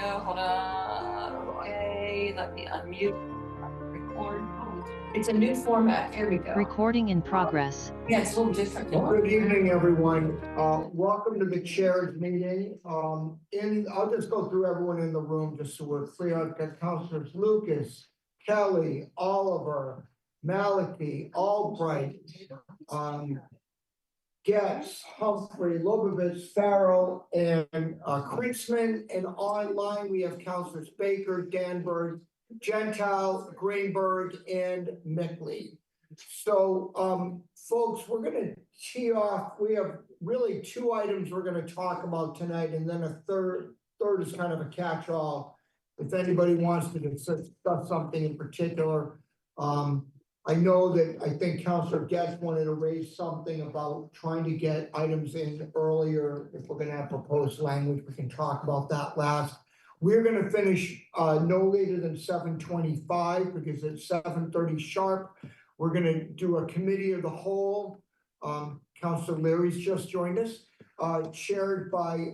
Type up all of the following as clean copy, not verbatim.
go. Hold on. Okay, let me unmute. Record. Oh, it's a new format. Here we go. Recording in progress. Yeah, it's a little different. Well, good evening, everyone. Welcome to the chair's meeting. I'll just go through everyone in the room just so we're clear. I've got Councilors Lucas, Kelly, Oliver, Maliki, Albright, Getz, Humphrey, Lobovitz, Farrell, and Kritzman. And online we have Councilors Baker, Danberg, Gentile, Greenberg, and Mickley. So, folks, we're going to tee off. We have really two items we're going to talk about tonight, and then a third is kind of a catch-all. If anybody wants to discuss something in particular, I know that I think Councilor Getz wanted to raise something about trying to get items in earlier. If we're going to have proposed language, we can talk about that last. We're going to finish no later than 7:25 because it's 7:30 sharp. We're going to do a committee of the whole. Councilor Leary's just joined us, chaired by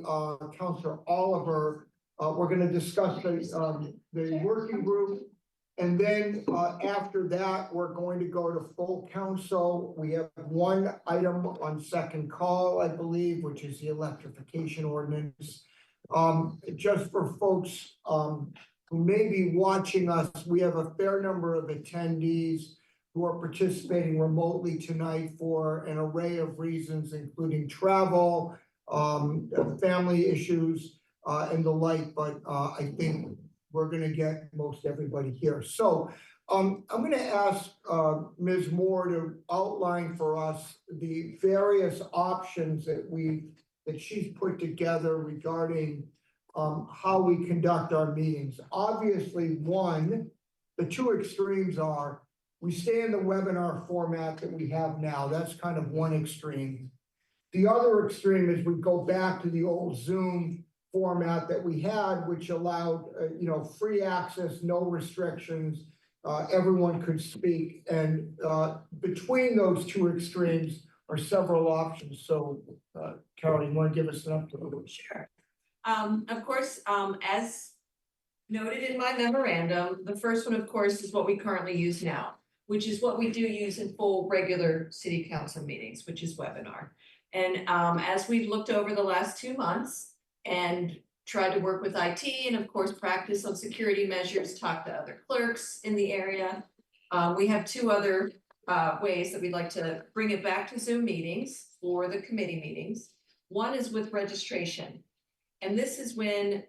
Councilor Oliver. We're going to discuss the working group. And then after that, we're going to go to full council. We have one item on second call, I believe, which is the electrification ordinance. Just for folks who may be watching us, we have a fair number of attendees who are participating remotely tonight for an array of reasons, including travel, family issues, and the like. But I think we're going to get most everybody here. So I'm going to ask Ms. Moore to outline for us the various options that she's put together regarding how we conduct our meetings. Obviously, the two extremes are we stay in the webinar format that we have now. That's kind of one extreme. The other extreme is we go back to the old Zoom format that we had, which allowed free access, no restrictions. Everyone could speak, and between those two extremes are several options. So, Carol, you want to give us an update? Sure. Of course, as noted in my memorandum, the first one, of course, is what we currently use now, which is what we do use in full regular city council meetings, which is webinar. And as we've looked over the last 2 months and tried to work with IT and of course practice on security measures, talk to other clerks in the area, we have two other ways that we'd like to bring it back to Zoom meetings for the committee meetings. One is with registration. And this is when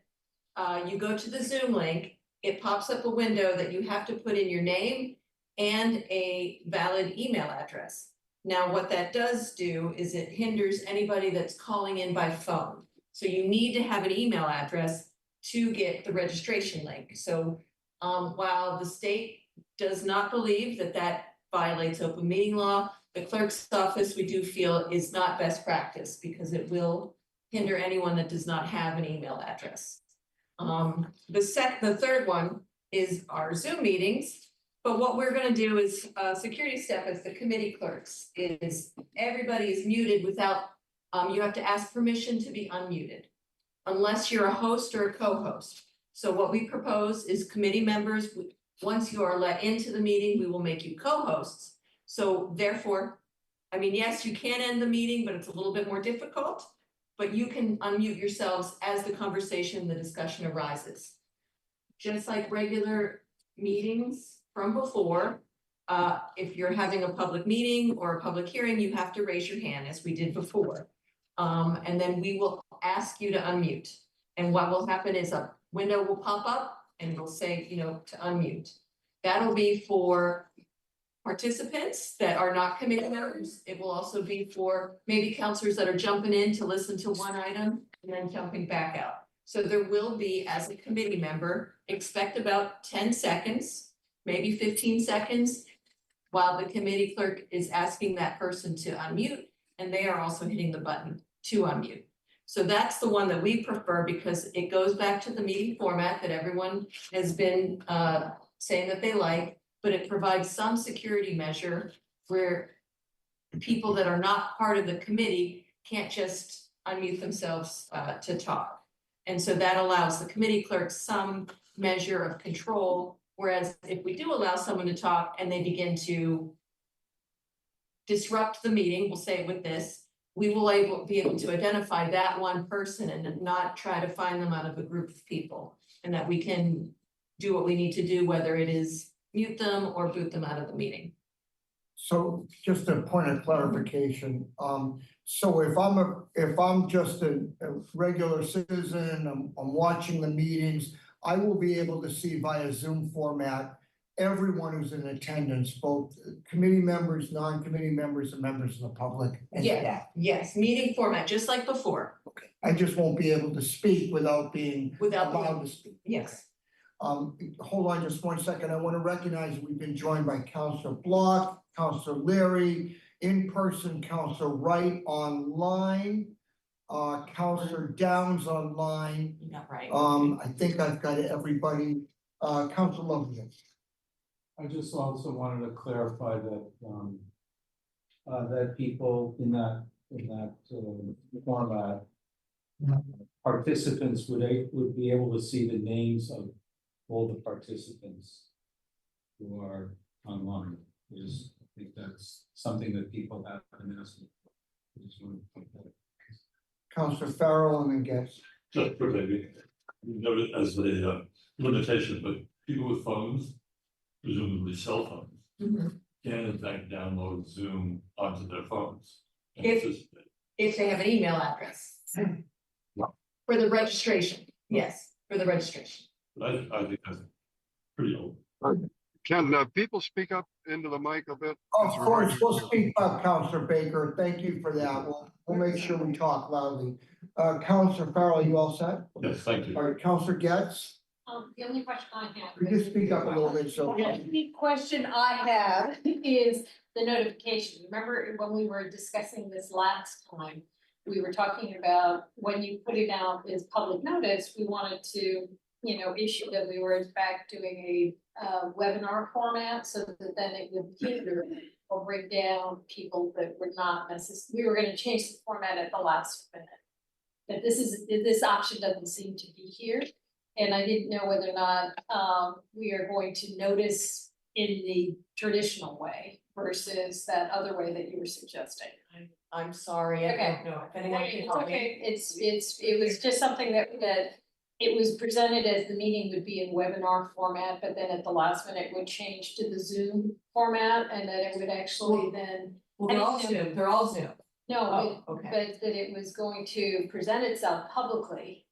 you go to the Zoom link, it pops up a window that you have to put in your name and a valid email address. Now, what that does do is it hinders anybody that's calling in by phone. So you need to have an email address to get the registration link. So while the state does not believe that that violates open meeting law, the clerk's office, we do feel, is not best practice because it will hinder anyone that does not have an email address. The third one is our Zoom meetings. But what we're going to do is security step as the committee clerks is everybody is muted without, you have to ask permission to be unmuted unless you're a host or a co-host. So what we propose is committee members, once you are let into the meeting, we will make you co-hosts. So therefore, I mean, yes, you can end the meeting, but it's a little bit more difficult. But you can unmute yourselves as the conversation, the discussion arises. Just like regular meetings from before, if you're having a public meeting or a public hearing, you have to raise your hand as we did before. And then we will ask you to unmute. And what will happen is a window will pop up and it'll say, to unmute. That'll be for participants that are not committee members. It will also be for maybe counselors that are jumping in to listen to one item and then jumping back out. So there will be, as a committee member, expect about 10 seconds, maybe 15 seconds, while the committee clerk is asking that person to unmute, and they are also hitting the button to unmute. So that's the one that we prefer because it goes back to the meeting format that everyone has been saying that they like, but it provides some security measure where people that are not part of the committee can't just unmute themselves to talk. And so that allows the committee clerks some measure of control, whereas if we do allow someone to talk and they begin to disrupt the meeting, we'll say it with this, we will be able to identify that one person and not try to find them out of a group of people. And that we can do what we need to do, whether it is mute them or boot them out of the meeting. So just a point of clarification, so if I'm just a regular citizen, I'm watching the meetings, I will be able to see via Zoom format everyone who's in attendance, both committee members, non-committee members, and members of the public. and Yeah. staff. Yes, meeting format, just like before, I just won't be able to speak without being without, allowed to speak. yes. Hold on just one second. I want to recognize we've been joined by Counselor Block, Counselor Leary, in person, Counselor Wright online, Counselor Downs online. You got right. I think I've got everybody, Counselor Lovejoy. I just also wanted to clarify that, that people in that format, participants would be able to see the names of all the participants who are online. I think that's something that people have been asking. I just wanted to point that out. Counselor Farrell and then Guest. Just for maybe, note it as a limitation, but people with phones, presumably cell phones, Mhm. can in fact download Zoom onto their phones. and If- participate. If they have an email address. For the registration, yes, for the registration. But I think that's pretty old. Can people speak up into the mic a bit? Of course, we'll speak up, Counselor Baker. Thank you for that. We'll make sure we talk loudly. Counselor Farrell, you all set? Yes, thank you. All right, Counselor Getz, The only question I have. could you speak up a little bit so? The only question I have is the notification. Remember when we were discussing this last time? We were talking about when you put it out as public notice, we wanted to, issue that we were in fact doing a webinar format so that then it would hinder or bring down people that were not necessarily, we were gonna change the format at the last minute. But this option doesn't seem to be here. And I didn't know whether or not we are going to notice in the traditional way versus that other way that you were suggesting. I'm sorry, I don't know if anyone can It's help me. okay, it was just something that it was presented as the meeting would be in webinar format, but then at the last minute it would change to the Zoom format and then it would actually then. Well, they're all Zoom, they're all Zoom. No, Oh, okay. but that it was going to present itself publicly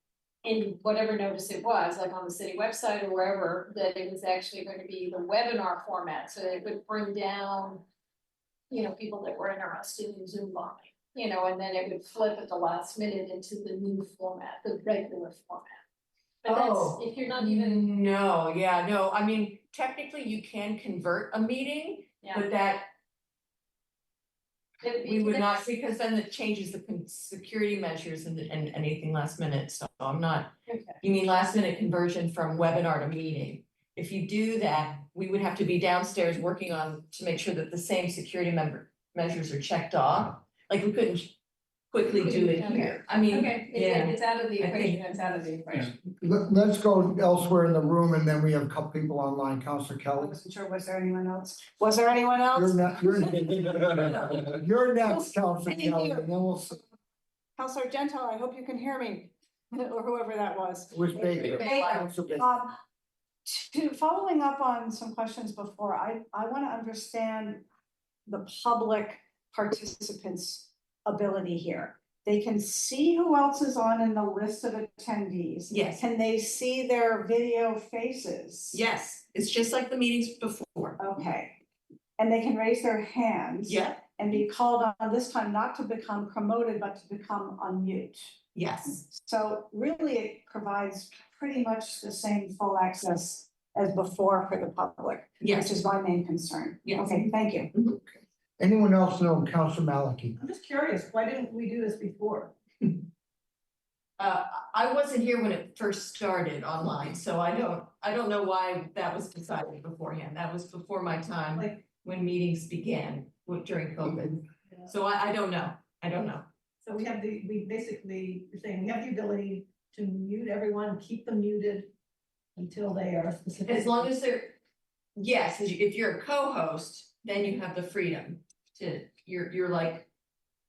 in whatever notice it was, like on the city website or wherever, that it was actually going to be the webinar format, so it would bring down, people that were interested in Zoom bombing, and then it would flip at the last minute into the new format, the regular format. But Oh. that's, if you're not even, No, yeah, no, I mean, technically you can convert a meeting, yeah. but that we would not, because then it changes the security measures and anything last minute, so I'm not. Okay. You mean last minute conversion from webinar to meeting? If you do that, we would have to be downstairs working on to make sure that the same security measures are checked off. Like we couldn't quickly do it here. I mean, Okay, yeah. it's out of the I think- equation, it's out of the equation. Let's go elsewhere in the room and then we have a couple people online. Counselor I Kelly. wasn't sure, was there anyone else? Was there anyone else? You're next, Counselor Kelly, and then we'll see. Counselor Gentle, I hope you can hear me, or whoever that was. Who's Baker? Baker. Counselor Baker. Following up on some questions before, I wanna understand the public participants' ability here. They can see who else is on in the list of attendees. Yes. Can they see their video faces? Yes, it's just like the meetings before. Okay, and they can raise their hands. Yeah, And be called on this time not to become promoted, but to become unmute. yes, So really, it provides pretty much the same full access as before for the public, which yes. is my main concern. Yes. Okay, thank you. Anyone else know Counselor Maliki? I'm just curious, why didn't we do this before? I wasn't here when it first started online, so I don't know why that was decided beforehand. That was before my time Like, when meetings began during COVID. So I don't know, so we basically, you're saying we have the ability to mute everyone, keep them muted until they are specific? As long as they're, yes, if you're a co-host, then you have the freedom to, you're like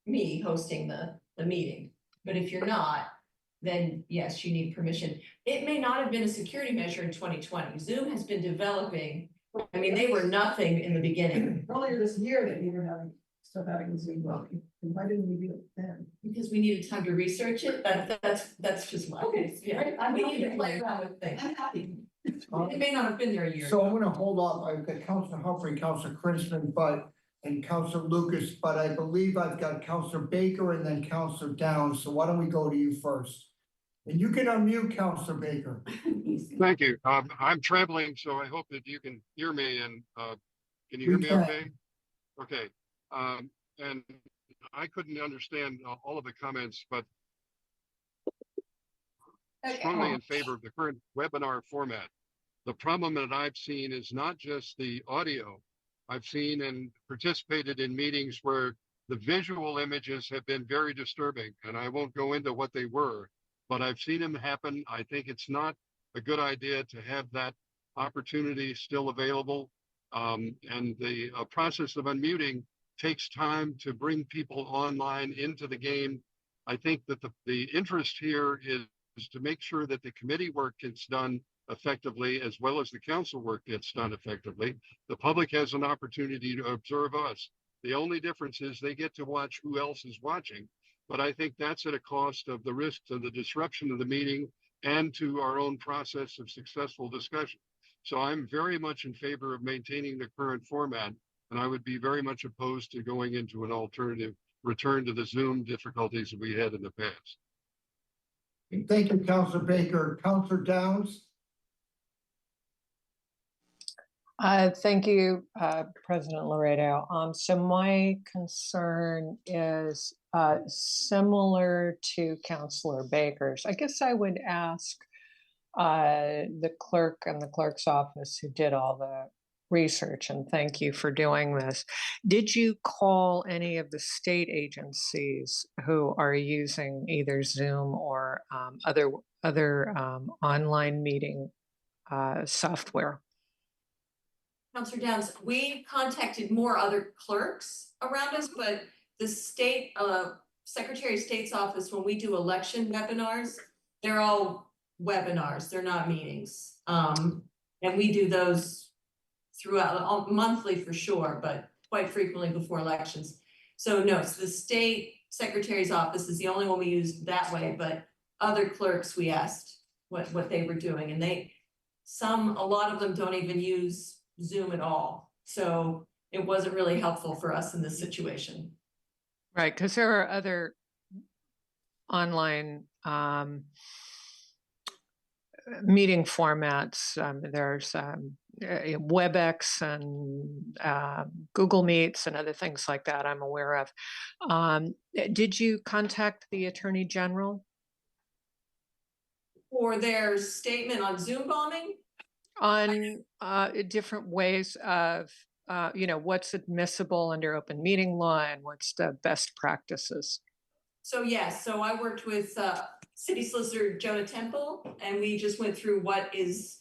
me hosting the meeting. But if you're not, then yes, you need permission. It may not have been a security measure in 2020. Zoom has been developing. I mean, they were nothing in the beginning Earlier this year that you were still having the Zoom voting, and why didn't we do it then? because we needed time to research it, but that's just my. Okay, Yeah, I'm we happy need to to play hear around with things. I'm happy. It may not have been there a year So I'm ago. gonna hold off, I've got Counselor Humphrey, Counselor Christman, and Counselor Lucas, but I believe I've got Counselor Baker and then Counselor Downs, so why don't we go to you first? And you can unmute Counselor Baker. Thank you. I'm traveling, so I hope that you can hear me and, can you hear We me can. okay? Okay. And I couldn't understand all of the comments, but strongly in favor of the current webinar format. The problem that I've seen is not just the audio. I've seen and participated in meetings where the visual images have been very disturbing, and I won't go into what they were, but I've seen them happen. I think it's not a good idea to have that opportunity still available. And the process of unmuting takes time to bring people online into the game. I think that the interest here is to make sure that the committee work gets done effectively, as well as the council work gets done effectively. The public has an opportunity to observe us. The only difference is they get to watch who else is watching. But I think that's at a cost of the risks of the disruption of the meeting and to our own process of successful discussion. So I'm very much in favor of maintaining the current format, and I would be very much opposed to going into an alternative return to the Zoom difficulties that we had in the past. Thank you, Counselor Baker. Counselor Downs? Thank you, President Laredo. So my concern is similar to Councilor Baker's. I guess I would ask the clerk and the clerk's office who did all the research, and thank you for doing this. Did you call any of the state agencies who are using either Zoom or other online meeting software? Counselor Downs, we contacted more other clerks around us, but the state, Secretary of State's office, when we do election webinars, they're all webinars, they're not meetings. And we do those throughout, monthly for sure, but quite frequently before elections. So no, so the state secretary's office is the only one we use that way, but other clerks, we asked what they were doing, and a lot of them don't even use Zoom at all. So it wasn't really helpful for us in this situation. Right, because there are other online meeting formats. There's WebEx and Google Meets and other things like that I'm aware of. Did you contact the Attorney General? For their statement on Zoom bombing? On different ways of, what's admissible under open meeting law and what's the best practices. So yes, so I worked with City Solicitor Jonah Temple, and we just went through what is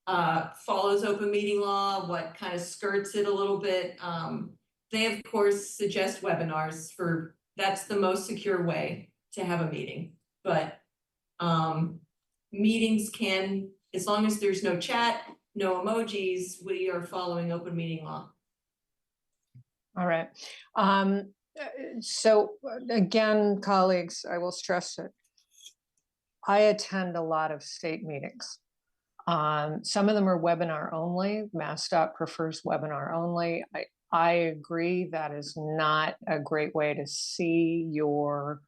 follows open meeting law, what kind of skirts it a little bit. They of course suggest webinars that's the most secure way to have a meeting, but meetings can, as long as there's no chat, no emojis, we are following open meeting law. All right. So again, colleagues, I will stress it. I attend a lot of state meetings. Some of them are webinar only. MassDOT prefers webinar only. I agree that is not a great way to see your,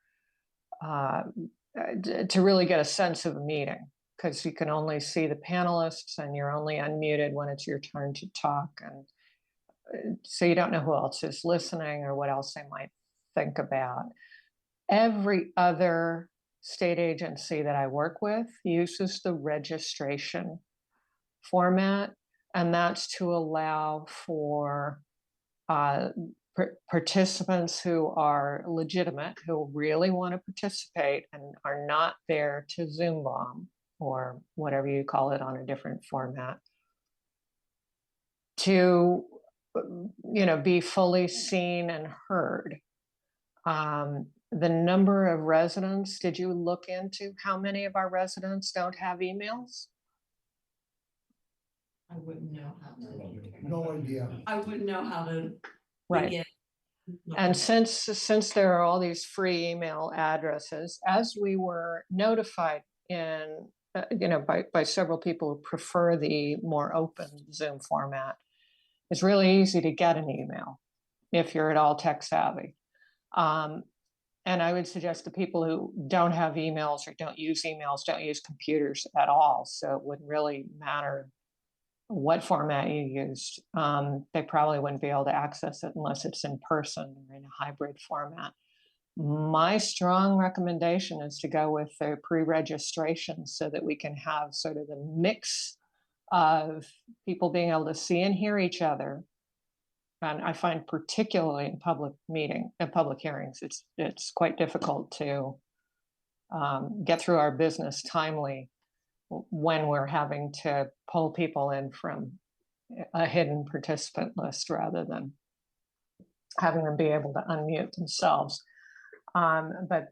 to really get a sense of a meeting, because you can only see the panelists and you're only unmuted when it's your turn to talk. And so you don't know who else is listening or what else they might think about. Every other state agency that I work with uses the registration format, and that's to allow for participants who are legitimate, who really want to participate and are not there to Zoom bomb or whatever you call it on a different format, to be fully seen and heard. The number of residents, did you look into how many of our residents don't have emails? I wouldn't know how to. No idea. I wouldn't know how to. Right. begin. And since there are all these free email addresses, as we were notified in, by several people who prefer the more open Zoom format, it's really easy to get an email if you're at all tech savvy. And I would suggest to people who don't have emails or don't use emails, don't use computers at all. So it wouldn't really matter what format you used. They probably wouldn't be able to access it unless it's in person or in a hybrid format. My strong recommendation is to go with the pre-registration so that we can have sort of the mix of people being able to see and hear each other. And I find particularly in public hearings, it's quite difficult to get through our business timely when we're having to pull people in from a hidden participant list rather than having them be able to unmute themselves. But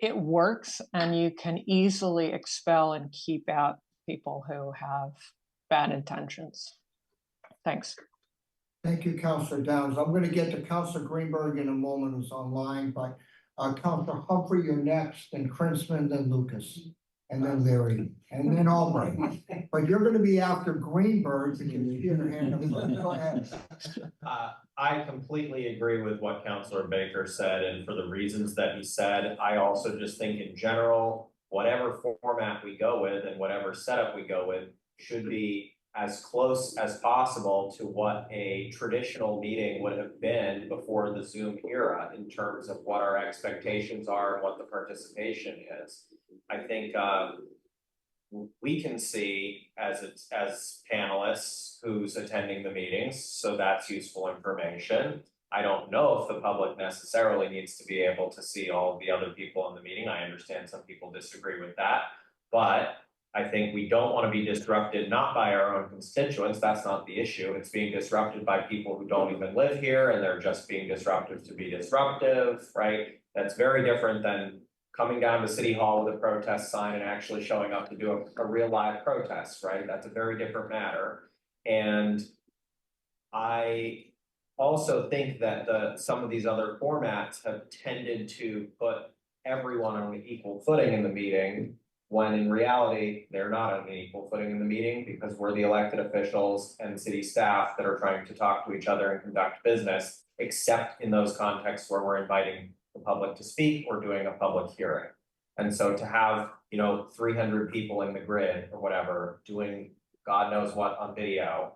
it works, and you can easily expel and keep out people who have bad intentions. Thanks. Thank you, Councilor Downs. I'm gonna get to Councilor Greenberg in a moment, who's online, but Councilor Humphrey, you're next, then Krinsman, then Lucas, and then Larry, and then Albright. But you're gonna be after Greenberg because your hand up. Go ahead. I completely agree with what Councilor Baker said, and for the reasons that he said, I also just think in general, whatever format we go with and whatever setup we go with should be as close as possible to what a traditional meeting would have been before the Zoom era in terms of what our expectations are and what the participation is. I think we can see as panelists who's attending the meetings, so that's useful information. I don't know if the public necessarily needs to be able to see all of the other people in the meeting. I understand some people disagree with that, but I think we don't want to be disrupted, not by our own constituents, that's not the issue. It's being disrupted by people who don't even live here and they're just being disruptive to be disruptive, right? That's very different than coming down to City Hall with a protest sign and actually showing up to do a real live protest, right? That's a very different matter. And I also think that some of these other formats have tended to put everyone on an equal footing in the meeting, when in reality, they're not on an equal footing in the meeting because we're the elected officials and city staff that are trying to talk to each other and conduct business, except in those contexts where we're inviting the public to speak or doing a public hearing. And so to have, 300 people in the grid or whatever doing God knows what on video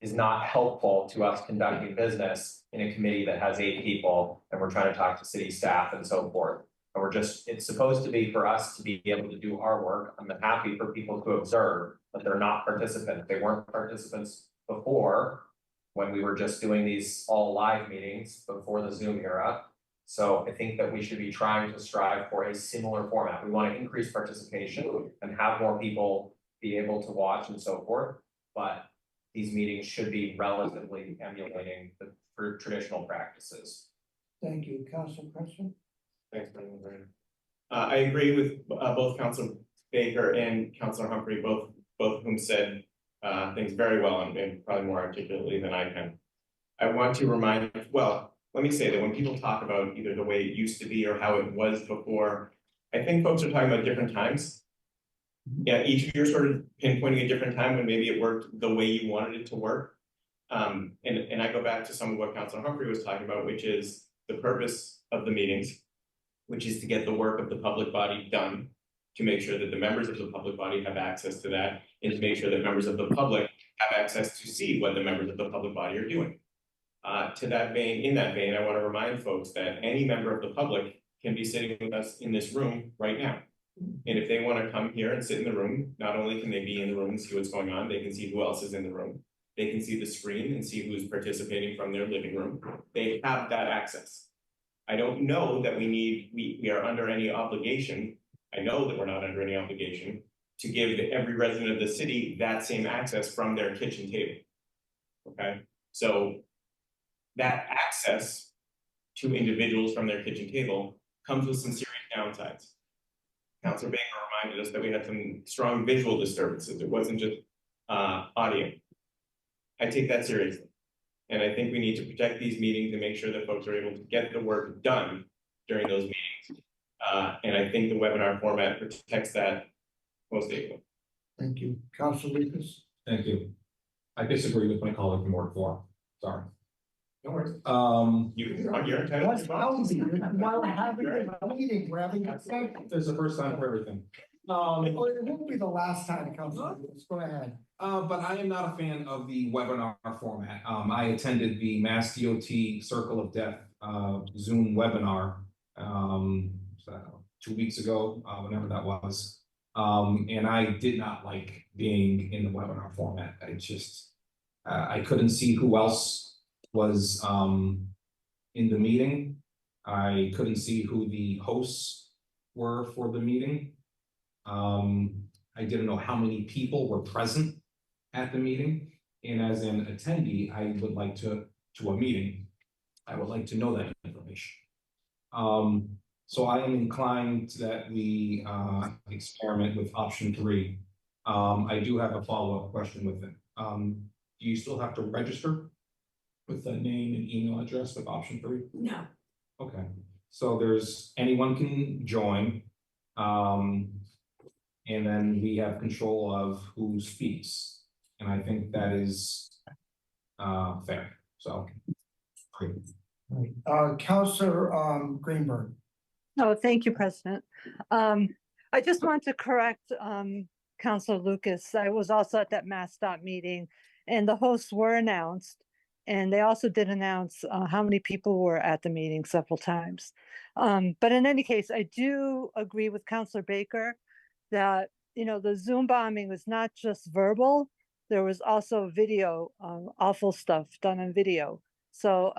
is not helpful to us conducting business in a committee that has 8 people and we're trying to talk to city staff and so forth. And it's supposed to be for us to be able to do our work. I'm happy for people to observe, but they're not participants. They weren't participants before when we were just doing these all live meetings before the Zoom era. So I think that we should be trying to strive for a similar format. We want to increase participation and have more people be able to watch and so forth, but these meetings should be relatively emulating the traditional practices. Thank you, Councilor Krinsman. Thanks, President. I agree with both Councilor Baker and Councilor Humphrey, both of whom said things very well and probably more articulately than I can. I want to remind, let me say that when people talk about either the way it used to be or how it was before, I think folks are talking about different times. Yeah, each of you are sort of pinpointing a different time when maybe it worked the way you wanted it to work. And I go back to some of what Councilor Humphrey was talking about, which is the purpose of the meetings, which is to get the work of the public body done, to make sure that the members of the public body have access to that, and to make sure that members of the public have access to see what the members of the public body are doing. In that vein, I want to remind folks that any member of the public can be sitting with us in this room right now. And if they want to come here and sit in the room, not only can they be in the room and see what's going on, they can see who else is in the room. They can see the screen and see who's participating from their living room. They have that access. I don't know that we are under any obligation. I know that we're not under any obligation to give every resident of the city that same access from their kitchen table. Okay, so that access to individuals from their kitchen table comes with some serious downsides. Councilor Baker reminded us that we had some strong visual disturbances. It wasn't just audio. I take that seriously. And I think we need to protect these meetings and make sure that folks are able to get the work done during those meetings. And I think the webinar format protects that most able. Thank you. Councilor Lucas? Thank you. I disagree with my colleague from Ward 4. Sorry. No worries. You're What's housing? While we're having a meeting, we're having a second. There's a first time for everything. It won't be the last time, Councilor Lucas. Go ahead. But I am not a fan of the webinar format. I attended the Mass DOT Circle of Death Zoom webinar 2 weeks ago, whenever that was. And I did not like being in the webinar format. I just, I couldn't see who else was in the meeting. I couldn't see who the hosts were for the meeting. I didn't know how many people were present at the meeting. And as an attendee, I would like to a meeting, I would like to know that information. So I am inclined that we experiment with option 3. I do have a follow-up question with it. Do you still have to register with the name and email address with option 3? No. Okay, so there's, anyone can join. And then we have control of who speaks. And I think that is fair, so. Great. Councilor Greenberg. Oh, thank you, President. I just want to correct Councilor Lucas. I was also at that MassDOT meeting and the hosts were announced. And they also did announce how many people were at the meeting several times. But in any case, I do agree with Councilor Baker that, you know, the Zoom bombing was not just verbal, there was also video, awful stuff done on video. So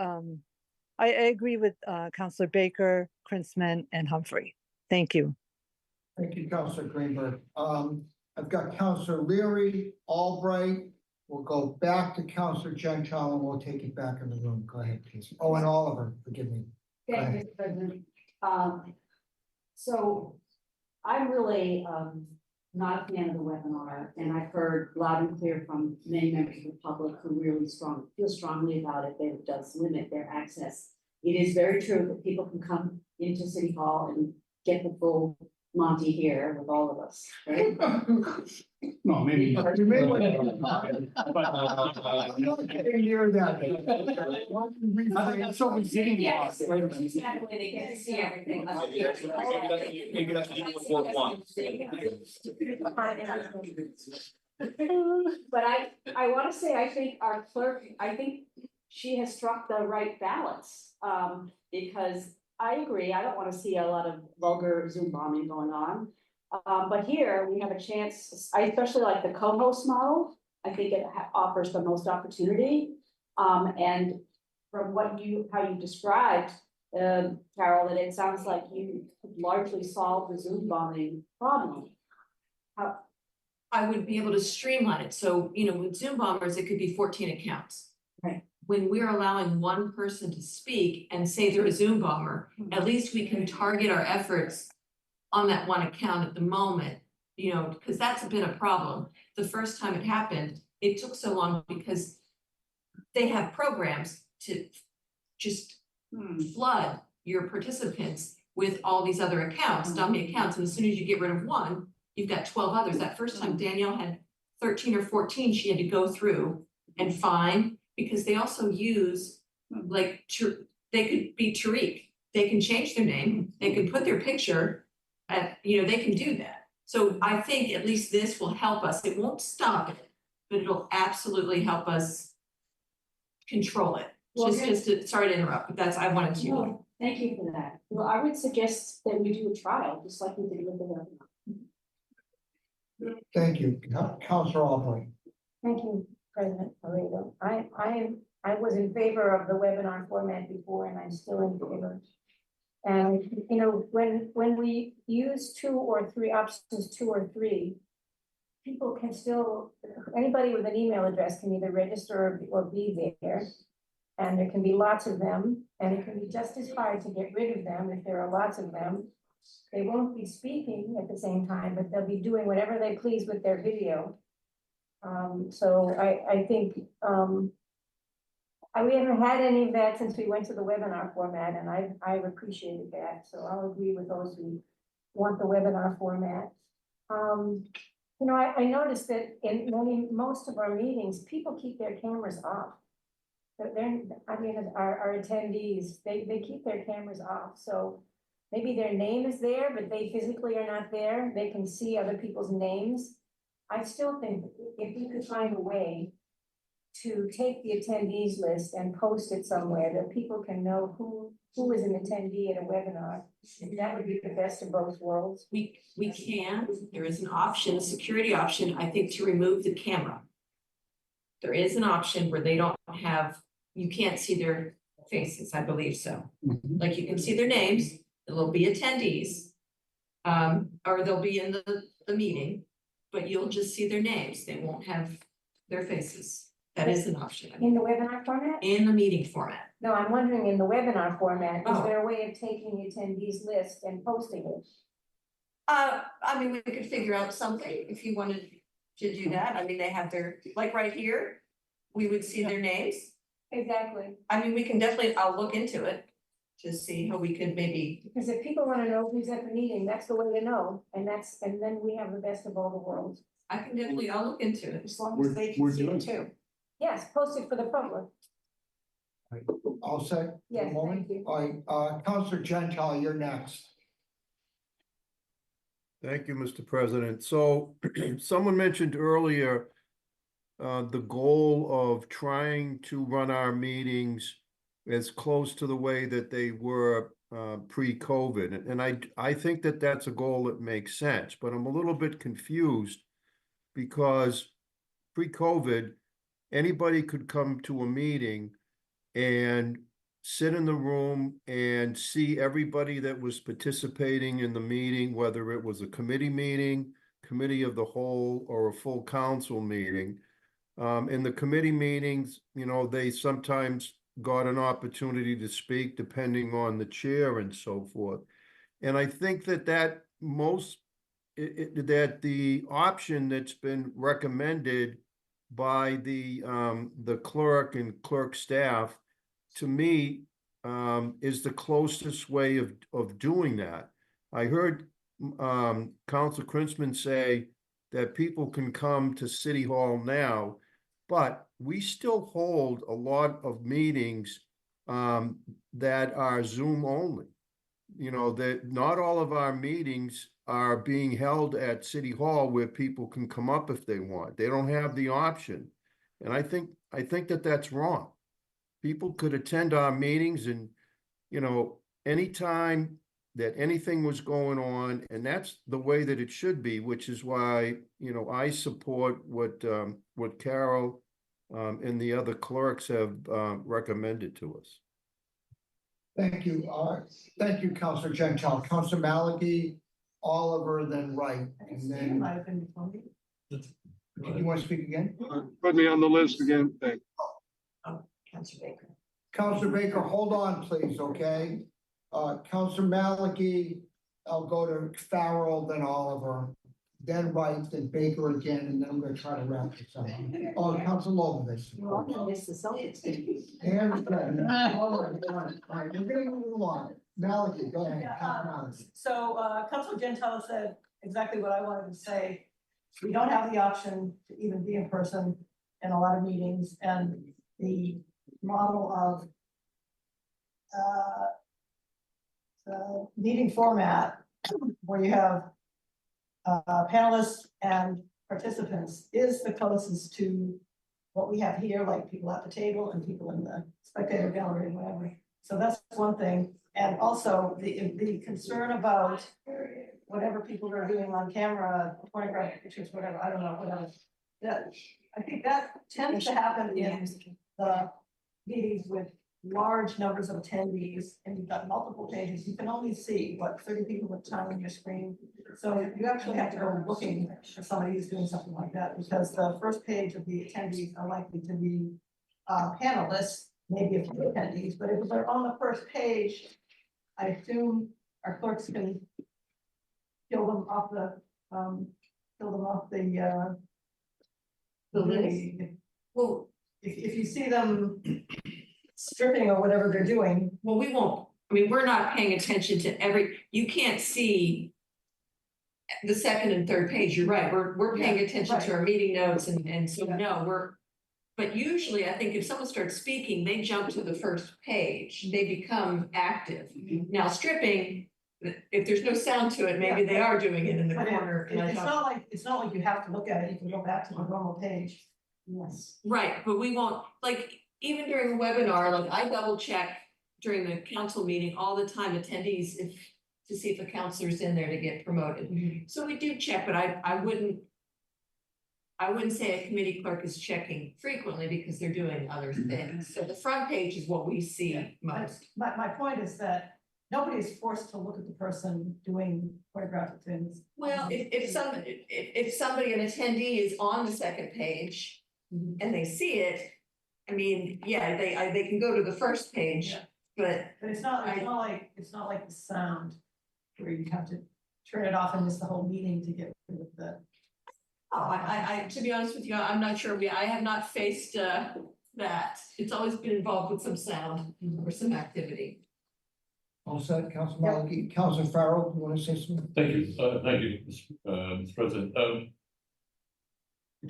I agree with Councilor Baker, Krinsman, and Humphrey. Thank you. Thank you, Councilor Greenberg. I've got Councilor Leary, Albright. We'll go back to Councilor Gentile and we'll take it back in the room. Go ahead, please. Oh, and Oliver, forgive me. Thank you, Mr. President. So I'm really not a fan of the webinar, and I've heard loud and clear from many members of the public who really feel strongly about it, that it does limit their access. It is very true that people can come into City Hall and get the full Monty here with all of us, right? No, maybe. You may want to. I'm not getting near that. So Yes, exactly, they get to see everything. Maybe that's Ward 1. But I want to say, I think our clerk, I think she has struck the right balance, because I agree, I don't want to see a lot of vulgar Zoom bombing going on. But here we have a chance, I especially like the co-host model. I think it offers the most opportunity. And from how you described, Carol, that it sounds like you largely solved the Zoom bombing problem. I would be able to streamline it. So, you know, with Zoom bombers, it could be 14 accounts. Right. When we're allowing one person to speak and say they're a Zoom bomber, at least we can target our efforts on that one account at the moment, you know, because that's been a problem. The first time it happened, it took so long because they have programs to just flood your participants with all these other accounts, dummy accounts. And as soon as you get rid of one, you've got 12 others. That first time Danielle had 13 or 14 she had to go through and find, because they also use, like, they could be Tariq. They can change their name, they can put their picture, you know, they can do that. So I think at least this will help us. It won't stop it, but it'll absolutely help us control it. Well, Sorry to interrupt, but I wanted to. No, thank you for that. Well, I would suggest that we do a trial, just like we did with the webinar. Thank you. Councilor Albright. Thank you. President Laredo. I was in favor of the webinar format before, and I'm still in favor. And, you know, when we use two or three options, two or three, people can still, anybody with an email address can either register or be there. And there can be lots of them, and it can be just as hard to get rid of them if there are lots of them. They won't be speaking at the same time, but they'll be doing whatever they please with their video. So I think, we haven't had any of that since we went to the webinar format, and I've appreciated that. So I'll agree with those who want the webinar format. You know, I noticed that in most of our meetings, people keep their cameras off. Our attendees, they keep their cameras off, so maybe their name is there, but they physically are not there. They can see other people's names. I still think if you could find a way to take the attendees list and post it somewhere that people can know who is an attendee at a webinar, that would be the best of both worlds. We can, there is an option, a security option, I think, to remove the camera. There is an option where they don't have, you can't see their faces, I believe so. Like you can see their names, there'll be attendees. Or they'll be in the meeting, but you'll just see their names, they won't have their faces. That is an option. In the webinar format? In the meeting format. No, I'm wondering in the webinar format, is Oh. there a way of taking the attendees list and posting it? I mean, we could figure out something if you wanted to do that. I mean, they have their, like right here, we would see their names. Exactly. I mean, we can definitely, I'll look into it to see how we could maybe. Because if people wanna know who's at the meeting, that's the way to know, and then we have the best of all the worlds. I can definitely, I'll look into it. As long as they can see it too. Yes, post it for the public. All set? Yes, Moment? thank you. All right, Counselor Gentile, you're next. Thank you, Mr. President. So someone mentioned earlier the goal of trying to run our meetings as close to the way that they were pre-COVID. And I think that that's a goal that makes sense, but I'm a little bit confused because pre-COVID, anybody could come to a meeting and sit in the room and see everybody that was participating in the meeting, whether it was a committee meeting, committee of the whole, or a full council meeting. In the committee meetings, you know, they sometimes got an opportunity to speak depending on the chair and so forth. And I think that that the option that's been recommended by the clerk and clerk staff, to me, is the closest way of doing that. I heard Council Krinsman say that people can come to City Hall now, but we still hold a lot of meetings that are Zoom only. You know, that not all of our meetings are being held at City Hall where people can come up if they want. They don't have the option. And I think that that's wrong. People could attend our meetings and, you know, anytime that anything was going on, and that's the way that it should be, which is why, you know, I support what Carol and the other clerks have recommended to us. Thank you. Thank you, Counselor Gentile. Counselor Malachi, Oliver, then Wright, and then. Did you want to speak again? Put me on the list again, thanks. Councilor Baker. Counselor Baker, hold on, please, okay? Counselor Malachi, I'll go to Farrell, then Oliver, then Wright, then Baker again, and then I'm gonna try to wrap this up. Oh, Counselor Lovovich. You're all gonna miss the Celtics. And, all right, we're gonna move along. Malachi, go ahead. Counselor Malachi. So, Councilor Gentile said exactly what I wanted to say. We don't have the option to even be in person in a lot of meetings, and the model of the meeting format where you have panelists and participants is the closest to what we have here, like people at the table and people in the spectator gallery and whatever. So that's one thing. And also the concern about whatever people are doing on camera, pornographic pictures, whatever, I don't know, whatever. that, I think that tends to happen in the meetings with large numbers of attendees, and you've got multiple pages, you can only see what 30 people at a time on your screen. So you actually have to go looking for somebody who's doing something like that, because the first page of the attendees are likely to be panelists, maybe a few attendees, but if they're on the first page, I assume our clerks can kill them off the list. Well, if you see them stripping or whatever they're doing. well, we won't, I mean, we're not paying attention to you can't see the second and third page, you're right, we're paying Yeah, attention to right. our meeting notes and so Yeah. no, but usually I think if someone starts speaking, they jump to the first page, they become active. Now stripping, if there's no sound to it, maybe Yeah. they are doing it in the But corner. and I it's don't- not like you have to look at it, you can go back to the normal page. Yes. Right, but we won't, like, even during a webinar, like I double check during the council meeting all the time, attendees, to see if a counselor's in there to get promoted. So we do check, but I wouldn't say a committee clerk is checking frequently because they're doing other things. So the front page is what we see most. My point is that nobody is forced to look at the person doing choreographic things. Well, if somebody, an attendee is on the second page and they see it, I mean, yeah, they can go to the first page, Yeah. but. But it's not like the sound where you have to turn it off and miss the whole meeting to get rid of the. Oh, I, to be honest with you, I'm not sure, I have not faced, that, it's always been involved with some sound or some activity. All set, Council Maliki, Council Farrell, you want to say something? Thank you, Mr. President.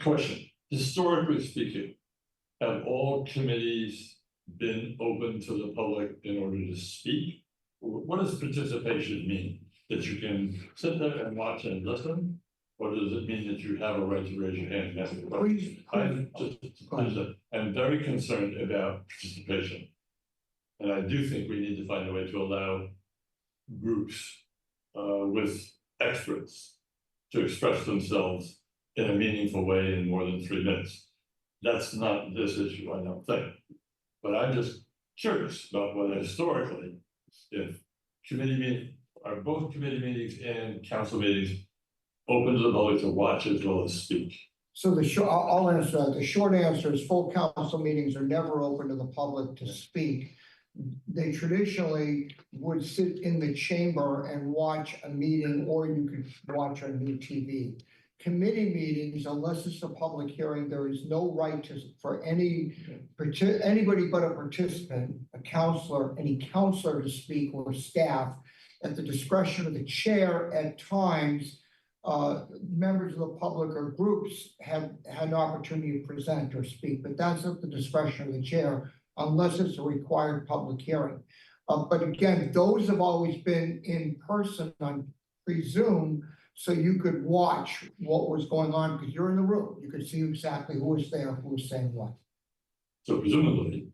Question, historically speaking, have all committees been open to the public in order to speak? What does participation mean? That you can sit there and watch and listen? Or does it mean that you have a right to raise your hand and ask a question? I'm very concerned about participation. And I do think we need to find a way to allow groups with experts to express themselves in a meaningful way in more than 3 minutes. That's not this issue, I don't think. But I'm just curious about whether historically, if both committee meetings and council meetings open to the public to watch as well as speak. So I'll answer that. The short answer is full council meetings are never open to the public to speak. They traditionally would sit in the chamber and watch a meeting, or you could watch on new TV. Committee meetings, unless it's a public hearing, there is no right for anybody but a participant, a counselor, any counselor to speak or staff at the discretion of the chair. At times, members of the public or groups have had an opportunity to present or speak, but that's at the discretion of the chair, unless it's a required public hearing. But again, those have always been in person, I presume, so you could watch what was going on because you're in the room. You could see exactly who was there, who was saying what. So presumably,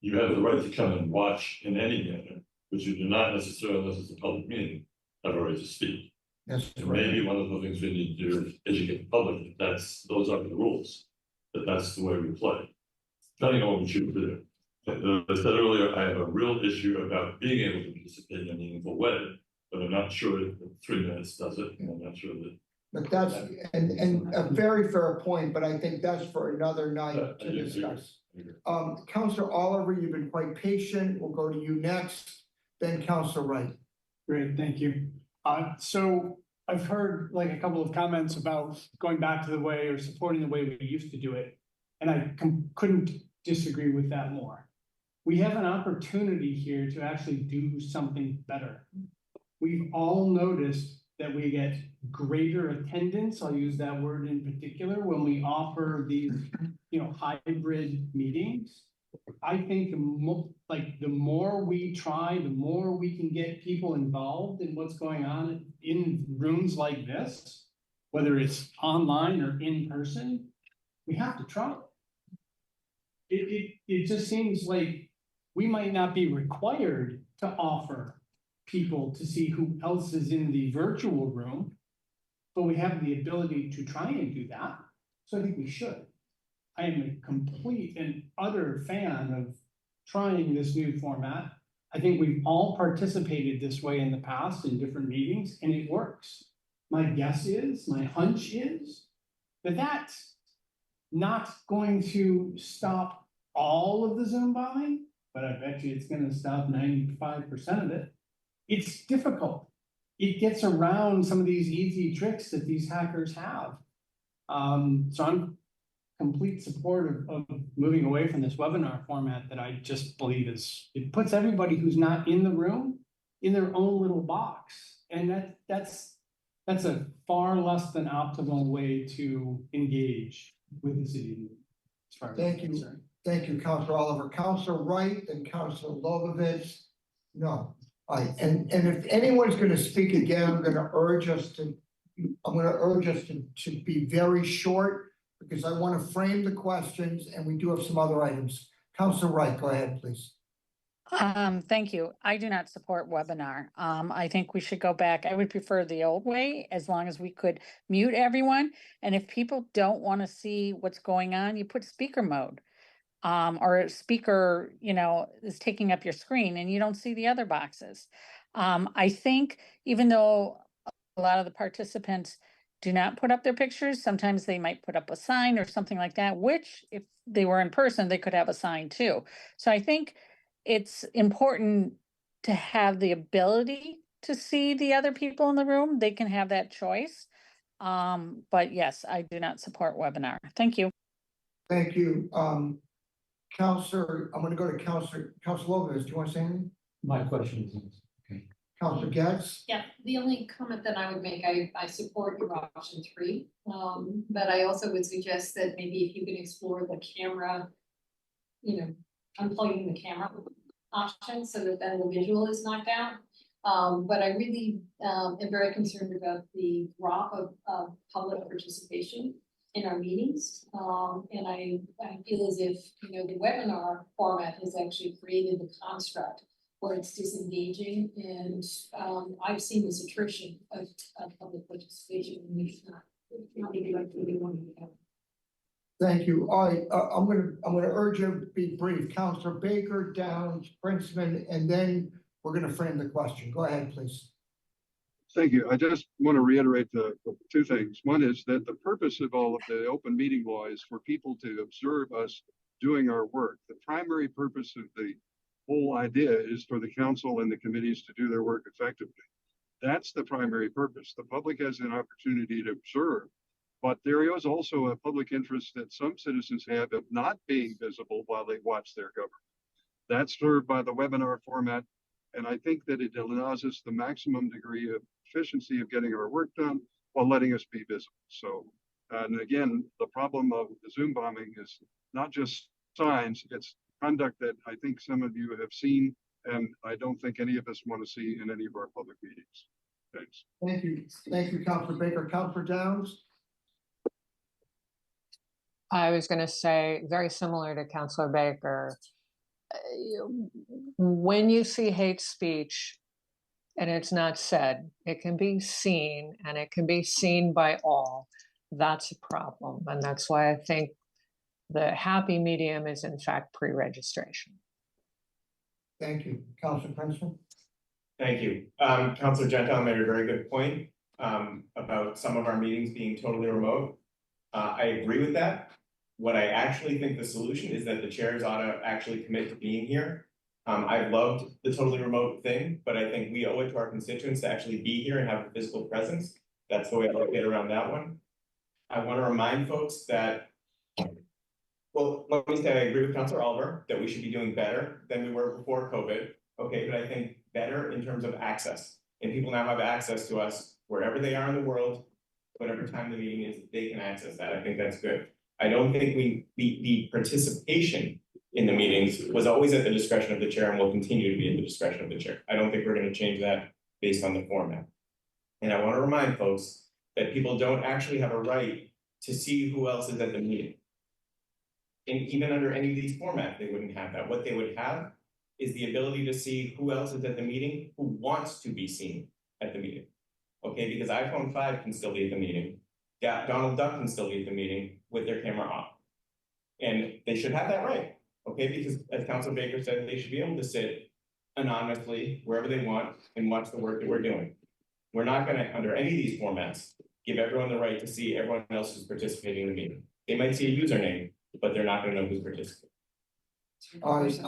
you have the right to come and watch in any manner, but you do not necessarily, unless it's a public meeting, have a right to speak. That's And maybe one of the things we need to do is educate the public, that those are the rules, that's the way we play. Depending on what we choose to do. As I said earlier, I have a real issue about being able to participate in a meaningful way, but I'm not sure that 3 minutes does it, and I'm not sure that. But that's, and a very fair point, but I think that's for another night to discuss. Councilor Oliver, you've been quite patient. We'll go to you next, then Councilor Wright. Great, thank you. So I've heard like a couple of comments about going back to the way or supporting the way we used to do it. And I couldn't disagree with that more. We have an opportunity here to actually do something better. We've all noticed that we get greater attendance, I'll use that word in particular, when we offer these, hybrid meetings. I think the more we try, the more we can get people involved in what's going on in rooms like this, whether it's online or in person, we have to try. It just seems like we might not be required to offer people to see who else is in the virtual room, but we have the ability to try and do that. So I think we should. I am a complete and utter fan of trying this new format. I think we've all participated this way in the past in different meetings, and it works. My guess is, my hunch is, that that's not going to stop all of the Zoom bombing, but I bet you it's gonna stop 95% of it. It's difficult. It gets around some of these easy tricks that these hackers have. So I'm complete support of moving away from this webinar format that I just believe it puts everybody who's not in the room in their own little box. And that's a far less than optimal way to engage with the city. As far as I'm Thank you. concerned. Thank you, Counselor Oliver. Counselor Wright and Counselor Lovovich. No, and if anyone's gonna speak again, I'm gonna urge us to be very short, because I want to frame the questions and we do have some other items. Counselor Wright, go ahead, please. Thank you. I do not support webinar. I think we should go back. I would prefer the old way, as long as we could mute everyone. And if people don't want to see what's going on, you put speaker mode. Or a speaker, is taking up your screen and you don't see the other boxes. I think even though a lot of the participants do not put up their pictures, sometimes they might put up a sign or something like that, which if they were in person, they could have a sign too. So I think it's important to have the ability to see the other people in the room. They can have that choice. But yes, I do not support webinar. Thank you. Thank you. Counselor, I'm gonna go to Counselor Lovovich. Do you want to say anything? My question is, okay. Counselor Getz? Yeah, the only comment that I would make, I support your option 3. But I also would suggest that maybe if you can explore the camera, unplugging the camera option so that then the visual is knocked out. But I really am very concerned about the drop of public participation in our meetings. And I feel as if, the webinar format has actually created the construct where it's disengaging, and I've seen this attrition of public participation in meetings. Not maybe like we want to have. Thank you. All right, I'm gonna urge you to be brief. Counselor Baker, Downs, Princeman, and then we're gonna frame the question. Go ahead, please. Thank you. I just want to reiterate the 2 things. One is that the purpose of all of the open meeting law is for people to observe us doing our work. The primary purpose of the whole idea is for the council and the committees to do their work effectively. That's the primary purpose. The public has an opportunity to observe, but there is also a public interest that some citizens have of not being visible while they watch their government. That's served by the webinar format. And I think that it allows us the maximum degree of efficiency of getting our work done while letting us be visible. So, and again, the problem of the Zoom bombing is not just signs, it's conduct that I think some of you have seen, and I don't think any of us want to see in any of our public meetings. Thanks. Thank you. Thank you, Counselor Baker. Counselor Downs? I was going to say, very similar to Counselor Baker, when you see hate speech and it's not said, it can be seen, and it can be seen by all. That's a problem. And that's why I think the happy medium is in fact pre-registration. Thank you. Counselor Princeman? Thank you. Counselor Gentile made a very good point about some of our meetings being totally remote. I agree with that. What I actually think the solution is that the chairs ought to actually commit to being here. I've loved the totally remote thing, but I think we owe it to our constituents to actually be here and have a physical presence. That's the way I look at around that one. I want to remind folks that, well, let me say I agree with Councilor Oliver that we should be doing better than we were before COVID. Okay, but I think better in terms of access. And people now have access to us wherever they are in the world, whatever time the meeting is, they can access that. I think that's good. I don't think the participation in the meetings was always at the discretion of the chair and will continue to be at the discretion of the chair. I don't think we're going to change that based on the format. And I want to remind folks that people don't actually have a right to see who else is at the meeting. And even under any of these formats, they wouldn't have that. What they would have is the ability to see who else is at the meeting, who wants to be seen at the meeting. Okay, because iPhone 5 can still be at the meeting. Donald Duck can still leave the meeting with their camera off. And they should have that right, okay, because as Councilor Baker said, they should be able to sit anonymously wherever they want and watch the work that we're doing. We're not gonna, under any of these formats, give everyone the right to see everyone else who's participating in the meeting. They might see a username, but they're not gonna know who's participating. All right,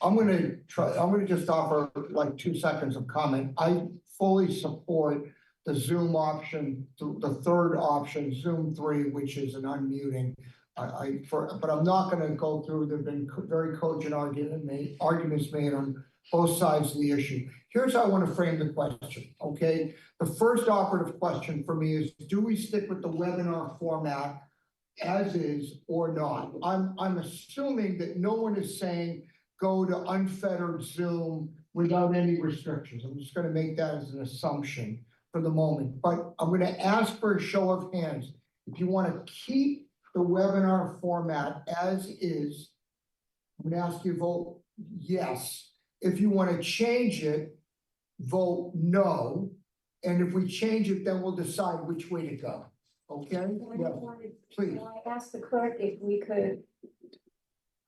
I'm gonna just offer like 2 seconds of comment. I fully support the Zoom option, the third option, Zoom 3, which is an unmuting. But I'm not gonna go through, there've been very cogent arguments made on both sides of the issue. Here's how I wanna frame the question, okay? The first operative question for me is, do we stick with the webinar format as is or not? I'm assuming that no one is saying go to unfettered Zoom without any restrictions. I'm just gonna make that as an assumption for the moment, but I'm gonna ask for a show of hands. If you wanna keep the webinar format as is, I'm gonna ask you to vote yes. If you wanna change it, vote no. And if we change it, then we'll decide which way to go, okay? Yeah, please. I asked the clerk if we could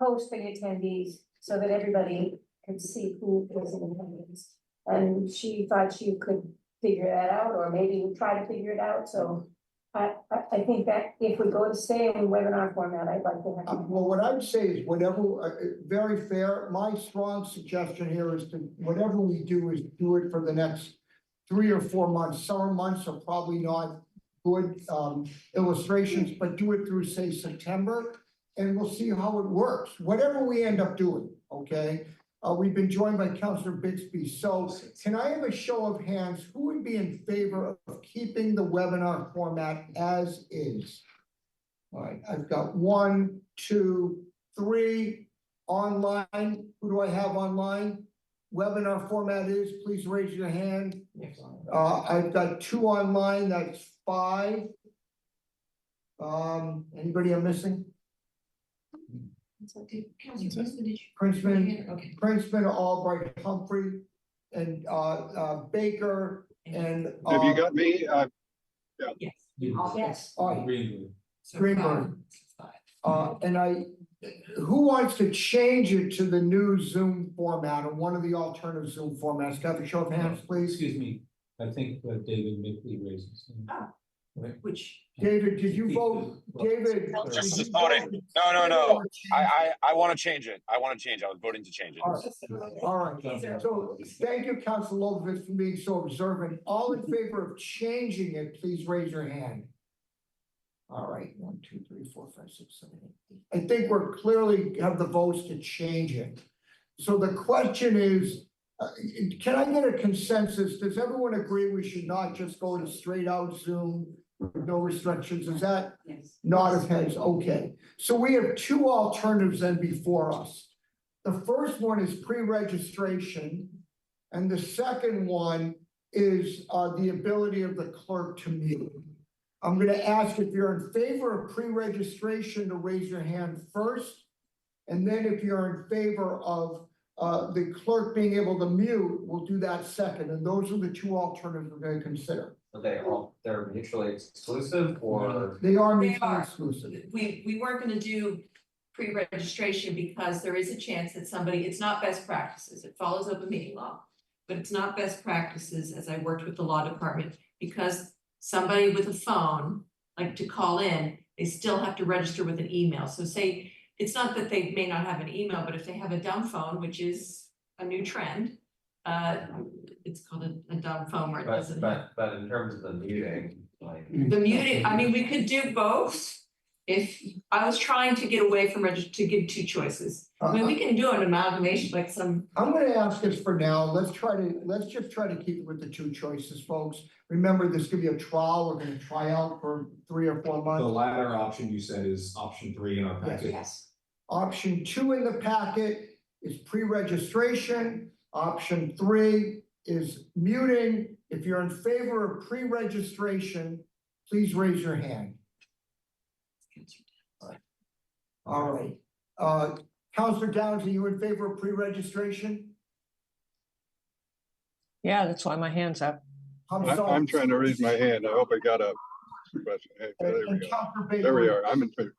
post the attendees so that everybody could see who was in attendance. And she thought she could figure that out, or maybe try to figure it out, so I think that if we go to stay in webinar format, I'd like to have. Well, what I'd say is whatever, very fair, my strong suggestion here is to, whatever we do is do it for the next 3 or 4 months. Summer months are probably not good illustrations, but do it through, say, September, and we'll see how it works, whatever we end up doing, okay? We've been joined by Councilor Bixby, so can I have a show of hands, who would be in favor of keeping the webinar format as is? All right, I've got 1, 2, 3 online. Who do I have online? Webinar format is, please raise your hand. I've got 2 online, that's 5. Anybody I'm missing? Princeman, Albright, Humphrey, and Baker, and. Have you got me? Yes. Yes. All right, Greenwood. Greenberg. And who wants to change it to the new Zoom format or one of the alternative Zoom formats? Can I have a show of hands, please? Excuse me, I think David Mickley raises. Which? David, did you vote? David? Just did you voting. vote? No. I want to change it. I want to change. I was voting to change it. All right, so thank you, Council Lovovich, for being so observant. All in favor of changing it, please raise your hand. All right, 1, 2, 3, 4, 5, 6, 7, 8. I think we're clearly have the votes to change it. So the question is, can I get a consensus? Does everyone agree we should not just go to straight out Zoom with no restrictions? Is that nod of heads? Okay. So we have 2 alternatives then before us. The first one is pre-registration, and the second one is the ability of the clerk to mute. I'm going to ask if you're in favor of pre-registration to raise your hand first, and then if you're in favor of the clerk being able to mute, we'll do that second, and those are the 2 alternatives we're going to consider. They're mutually exclusive, or? They are They mutually are. exclusive. We weren't gonna do pre-registration because there is a chance that somebody, it's not best practices, it follows open meeting law. But it's not best practices, as I worked with the law department, because somebody with a phone, like to call in, they still have to register with an email. So say, it's not that they may not have an email, but if they have a dumb phone, which is a new trend, it's called a dumb phone where it doesn't. But in terms of the muting, like. The muting, I mean, we could do both. If, I was trying to get away from to give 2 choices. I mean, we can do an amalgamation, like some. I'm gonna ask this for now. Let's just try to keep it with the 2 choices, folks. Remember, this could be a trial. We're gonna try out for 3 or 4 months. The latter option you said is option 3 in our package. Yes. Option 2 in the packet is pre-registration. Option 3 is muting. If you're in favor of pre-registration, please raise your hand. All right. Councilor Downs, are you in favor of pre-registration? Yeah, that's why my hand's up. I'm trying to raise my hand. I hope I got up. the question. Hey, And- there we and go. Counselor There we Baker, are. I'm in favor.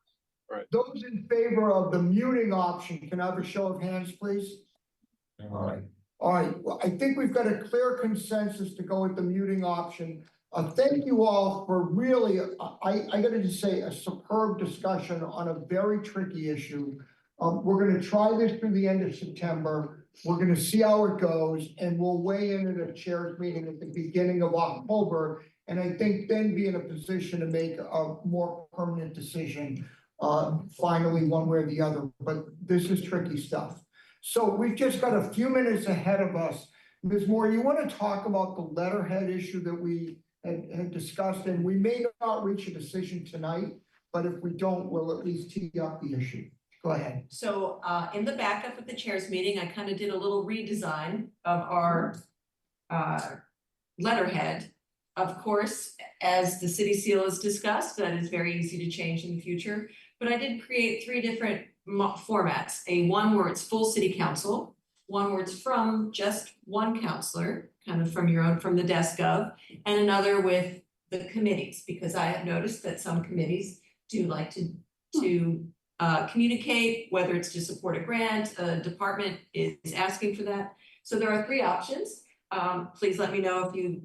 All right. those in favor of the muting option, can I have a show of hands, please? All right, well, I think we've got a clear consensus to go with the muting option. Thank you all for really, I gotta just say, a superb discussion on a very tricky issue. We're gonna try this through the end of September. We're gonna see how it goes, and we'll weigh in at a chairs meeting at the beginning of October. And I think then be in a position to make a more permanent decision, finally, one way or the other, but this is tricky stuff. So we've just got a few minutes ahead of us. Ms. Moore, you want to talk about the letterhead issue that we had discussed, and we may not reach a decision tonight, but if we don't, we'll at least tee up the issue. Go ahead. So in the backup of the chairs meeting, I kind of did a little redesign of our letterhead. Of course, as the city seal is discussed, that is very easy to change in the future. But I did create 3 different formats, one where it's full city council, one where it's from just one counselor, kind of from your own, from the desk of, and another with the committees, because I have noticed that some committees do like to communicate, whether it's to support a grant, a department is asking for that. So there are 3 options. Please let me know if you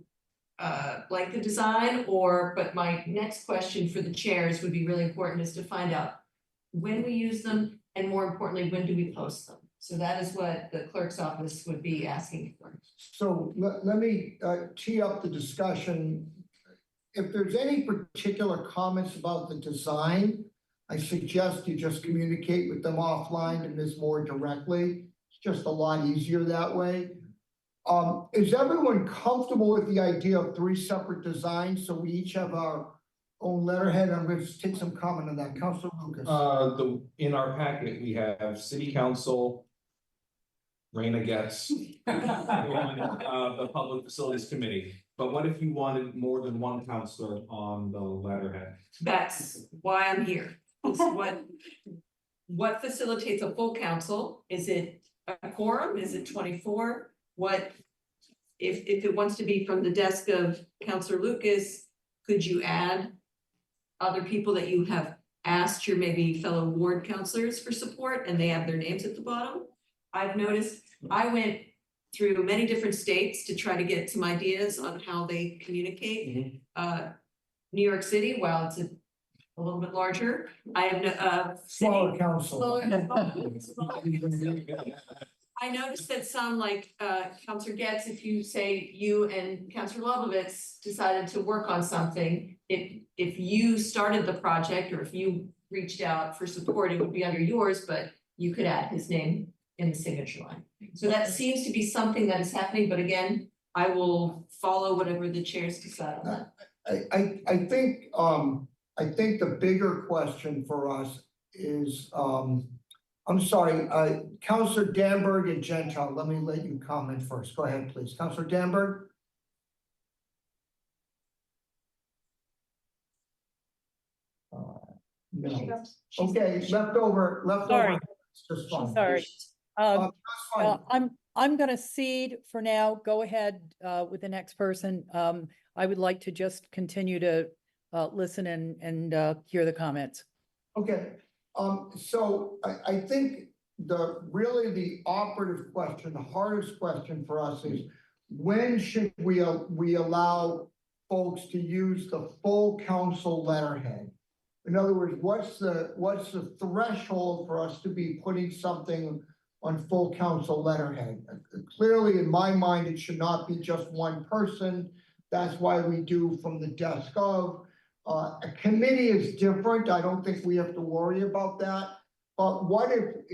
like the design, but my next question for the chairs would be really important, is to find out when we use them, and more importantly, when do we post them? So that is what the clerk's office would be asking for. So let me tee up the discussion. If there's any particular comments about the design, I suggest you just communicate with them offline to Ms. Moore directly. It's just a lot easier that way. Is everyone comfortable with the idea of 3 separate designs, so we each have our own letterhead? I'm going to take some comment on that. Councilor Lucas. In our packet, we have city council, Raina gets, the public facilities committee. But what if you wanted more than one counselor on the letterhead? That's why I'm here. Is what facilitates a full council? Is it a quorum? Is it 24? What, if it wants to be from the desk of Councilor Lucas, could you add other people that you have asked your maybe fellow ward counselors for support and they have their names at the bottom? I've noticed, I went through many different states to try to get some ideas on how they communicate. New York City, while it's a little bit larger, I have no, Smaller council. I noticed that some, like Counselor Getz, if you say you and Counselor Lovovitz decided to work on something, if you started the project or if you reached out for support, it would be under yours, but you could add his name in the signature line. So that seems to be something that is happening, but again, I will follow whatever the chairs decide on that. I think the bigger question for us is, I'm sorry, Councilor Danberg and Gentile, let me let you comment first. Go ahead, please. Councilor Danberg? No. Okay, leftover. Sorry. It's just fine. Sorry. That's fine. I'm gonna cede for now. Go ahead with the next person. I would like to just continue to listen and hear the comments. Okay, so I think the operative question, the hardest question for us is, when should we allow folks to use the full council letterhead? In other words, what's the threshold for us to be putting something on full council letterhead? Clearly, in my mind, it should not be just one person. That's why we do from the desk of. A committee is different. I don't think we have to worry about that. But what if,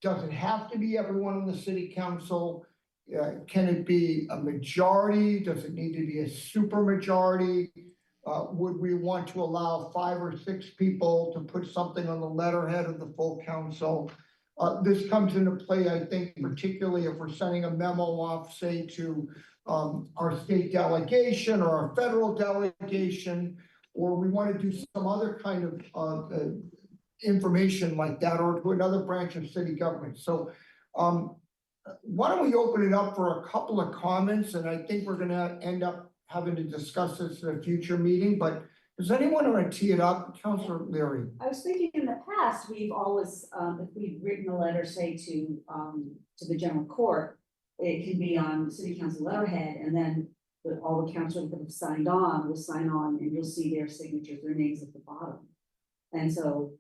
does it have to be everyone in the city council? Can it be a majority? Does it need to be a super majority? Would we want to allow 5 or 6 people to put something on the letterhead of the full council? This comes into play, I think, particularly if we're sending a memo off, say, to our state delegation or our federal delegation, or we want to do some other kind of information like that, or to another branch of city government. So why don't we open it up for a couple of comments, and I think we're going to end up having to discuss this in a future meeting, but does anyone want to tee it up? Counselor Leary? I was thinking in the past, we've always, if we've written a letter, say to the general court, it can be on city council letterhead, and then all the councilors that have signed on will sign on, and you'll see their signatures, their names at the bottom. And so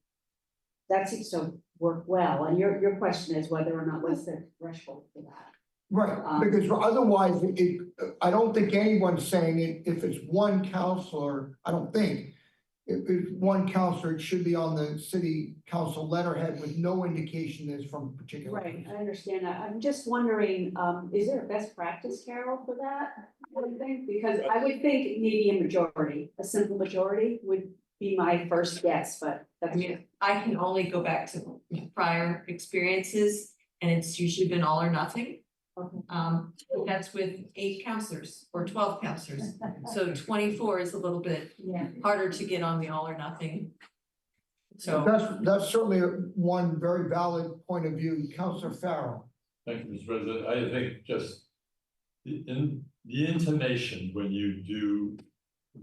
that seems to work well, and your question is whether or not, what's the threshold for that? Right, because otherwise, I don't think anyone's saying it, if it's one counselor, I don't think. If it's one counselor, it should be on the city council letterhead with no indication that it's from a particular. Right, I understand that. I'm just wondering, is there a best practice, Carol, for that? What do you think? Because I would think maybe a majority, a simple majority would be my first guess, but I mean, I can only go back to prior experiences, and it's usually been all or nothing. That's with 8 counselors or 12 counselors, so 24 is a little bit harder to get on the all or nothing. So That's certainly one very valid point of view, Counselor Farrell. Thank you, Mr. President. I think just the intimation when you do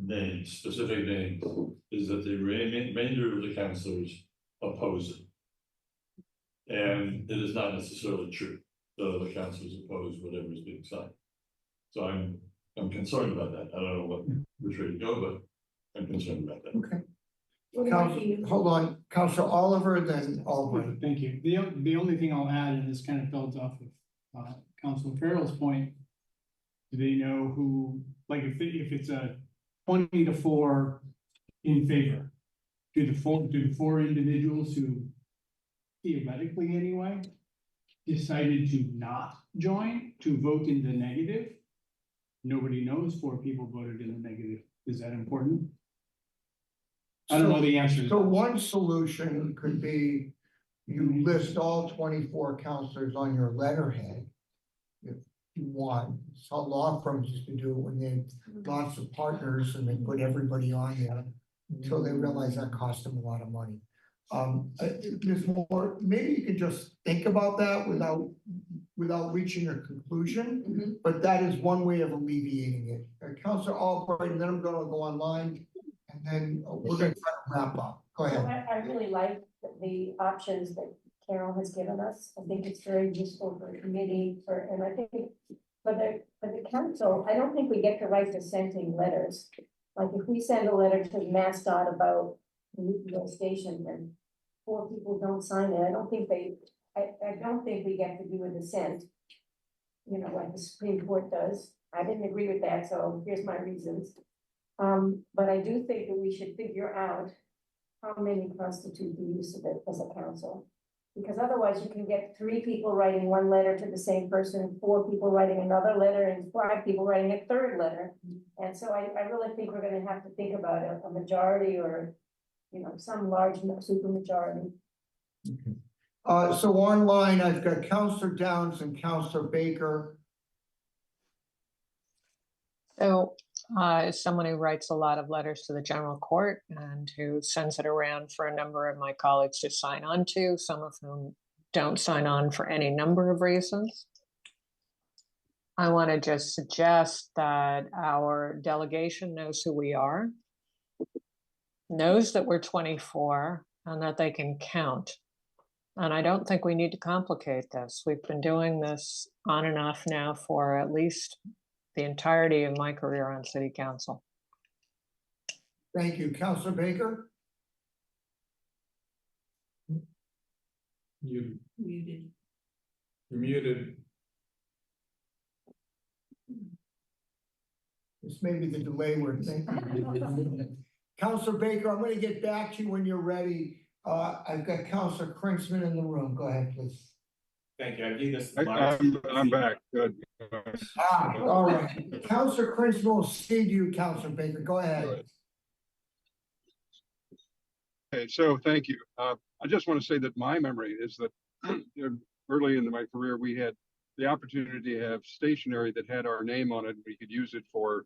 names, specific names, is that the remainder of the councilors oppose it. And it is not necessarily true. The councilors oppose whatever is being signed. So I'm concerned about that. I don't know which way to go, but I'm concerned about that. Okay. Hold on, Counselor Oliver, then Albright. Thank you. The only thing I'll add, and this kind of builds off of Councilor Farrell's point, do they know who, like if it's a 20-4 in favor, do the four individuals who theoretically anyway decided to not join, to vote in the negative? Nobody knows 4 people voted in the negative. Is that important? I don't know the answer. So one solution could be you list all 24 counselors on your letterhead. If you want, some law firms used to do it when they had lots of partners and they put everybody on there until they realized that cost them a lot of money. Ms. Moore, maybe you could just think about that without reaching a conclusion, but that is one way of alleviating it. Counselor Albright, and then I'm gonna go online, and then we're gonna try to wrap up. Go So ahead. I really like the options that Carol has given us. I think it's very useful for the committee, and I think for the council, I don't think we get to write dissenting letters. Like if we send a letter to MassDOT about the nuclear station and 4 people don't sign it, I don't think we get to do a dissent, you know, like the Supreme Court does. I didn't agree with that, so here's my reasons. But I do think that we should figure out how many constitute the use of it as a council. Because otherwise you can get 3 people writing one letter to the same person, 4 people writing another letter, and 5 people writing a third letter. And so I really think we're gonna have to think about a majority or, you know, some large super majority. So online, I've got Counselor Downs and Counselor Baker. So, as someone who writes a lot of letters to the general court and who sends it around for a number of my colleagues to sign on to, some of whom don't sign on for any number of reasons. I want to just suggest that our delegation knows who we are, knows that we're 24, and that they can count. And I don't think we need to complicate this. We've been doing this on and off now for at least the entirety of my career on city council. Thank you. Counselor Baker? You muted. You're muted. This may be the delay we're thinking. Counselor Baker, I'm gonna get back to you when you're ready. I've got Counselor Krinsman in the room. Go ahead, please. Thank you. I view this. I'm back. Good. All right. Counselor Krinsman will cede you, Counselor Baker. Go ahead. Okay, so thank you. I just want to say that my memory is that early in my career, we had the opportunity to have stationery that had our name on it. We could use it for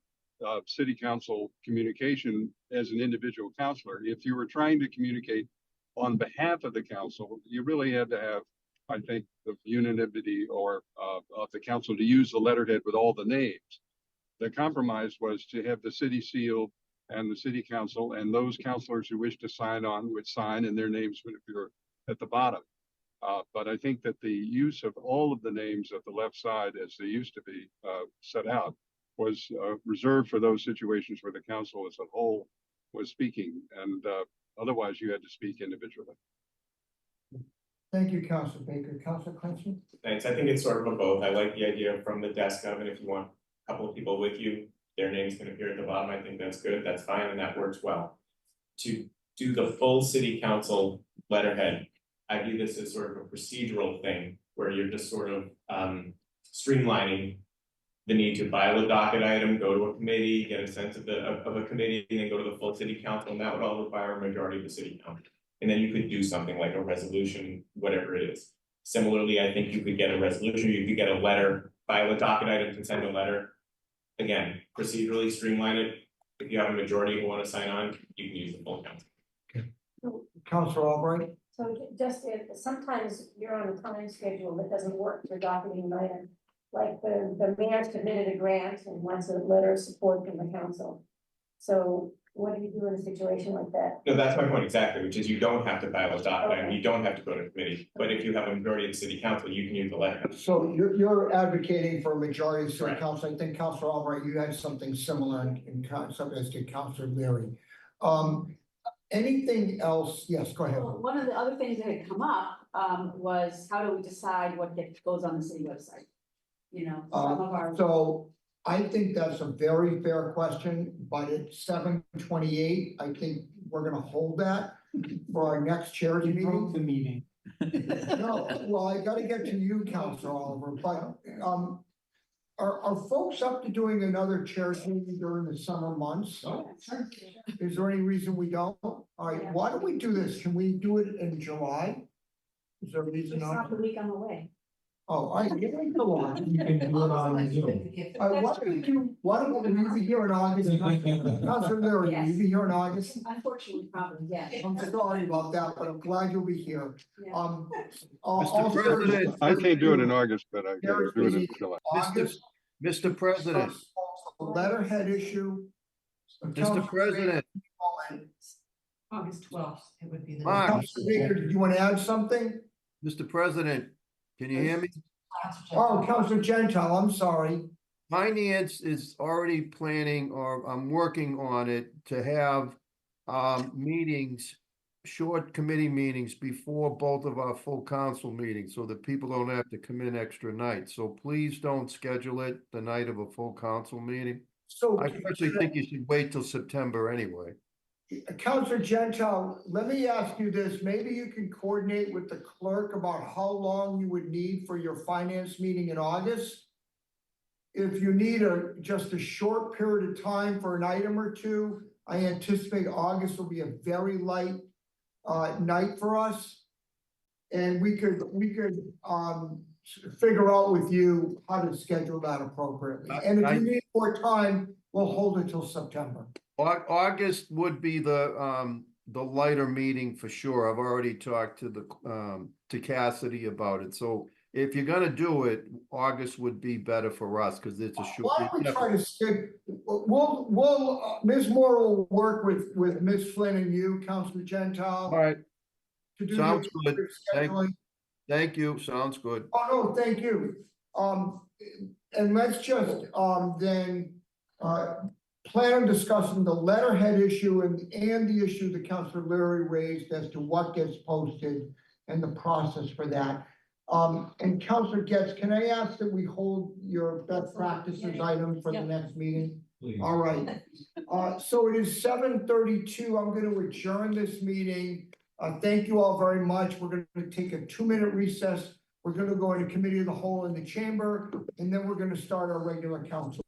city council communication as an individual counselor. If you were trying to communicate on behalf of the council, you really had to have, I think, the unanimity or of the council to use the letterhead with all the names. the compromise was to have the city seal and the city council, and those councilors who wish to sign on would sign, and their names would appear at the bottom. But I think that the use of all of the names at the left side, as they used to be set out, was reserved for those situations where the council as a whole was speaking, and otherwise you had to speak individually. Thank you, Councilor Baker. Councilor Clinton? Thanks. I think it's sort of a both. I like the idea from the desk of, and if you want a couple of people with you, their names can appear at the bottom. I think that's good. That's fine, and that works well. To do the full city council letterhead, I view this as sort of a procedural thing where you're just sort of streamlining the need to file a docket item, go to a committee, get a sense of a committee, and then go to the full city council, and that would all require a majority of the city council. And then you could do something like a resolution, whatever it is. Similarly, I think you could get a resolution, you could get a letter, file a docket item, and send a letter. Again, procedurally streamline it. If you have a majority who want to sign on, you can use the full council. Councilor Albright? So just if sometimes you're on a time schedule that doesn't work for docketing an item, like the mayor submitted a grant and wants a letter of support from the council. So what do you do in a situation like that? No, that's my point exactly, which is you don't have to file a docket item, you don't have to go to committee, but if you have a majority of the city council, you can use the letter. So you're advocating for a majority of city Right. council. I think Councilor Albright, you had something similar in concept as to Councilor Leary. Anything else? Yes, go ahead. Well, one of the other things that had come up, was how do we decide what goes on the city website? You know, some of our. So I think that's a very fair question, but at 7:28, I think we're gonna hold that for our next charity meeting. The meeting. No, well, I gotta get to you, Councilor Oliver, but, are folks up to doing another charity meeting during the summer months? Is there any reason we don't? All right, why don't we do this? Can we do it in July? Is there a reason It's not? not the week I'm away. Oh, I, you can go on. You can do it on Zoom. Why don't we be here in August? Councilor Leary, will you be here in August? Unfortunately, probably, yeah. I'm sorry about that, but I'm glad you'll be here. Yeah. Also- President. I can't do it in August, but I can do it in July. August, Mr. President, letterhead issue. Mr. President, August 12th, it would be the. Mark. Councilor Baker, did you want to add something? Mr. President, can you hear me? Oh, Councilor Gentile, I'm sorry. Finance is already planning, or I'm working on it, to have meetings, short committee meetings before both of our full council meetings, so that people don't have to come in extra nights. So please don't schedule it the night of a full council meeting. So I personally think you should wait till September anyway. Councilor Gentile, let me ask you this, maybe you can coordinate with the clerk about how long you would need for your finance meeting in August? If you need just a short period of time for an item or two, I anticipate August will be a very light night for us. And we could figure out with you how to schedule that appropriately. And if you need more time, we'll hold it till September. August would be the lighter meeting for sure. I've already talked to Cassidy about it. So if you're gonna do it, August would be better for us because it's a short. Why don't we try to skip, Ms. Moore will work with Ms. Flynn and you, Councilor Gentile. All right, To do sounds the good. scheduling. Thank you. Sounds good. Oh, no, thank you. And let's just, then, plan on discussing the letterhead issue and the issue that Councilor Leary raised as to what gets posted and the process for that. And Councilor Getz, can I ask that we hold your best practices item for the next meeting? Please. All right. So it is 7:32. I'm going to adjourn this meeting. Thank you all very much. We're going to take a 2-minute recess. We're going to go into committee of the whole in the chamber, and then we're going to start our regular council.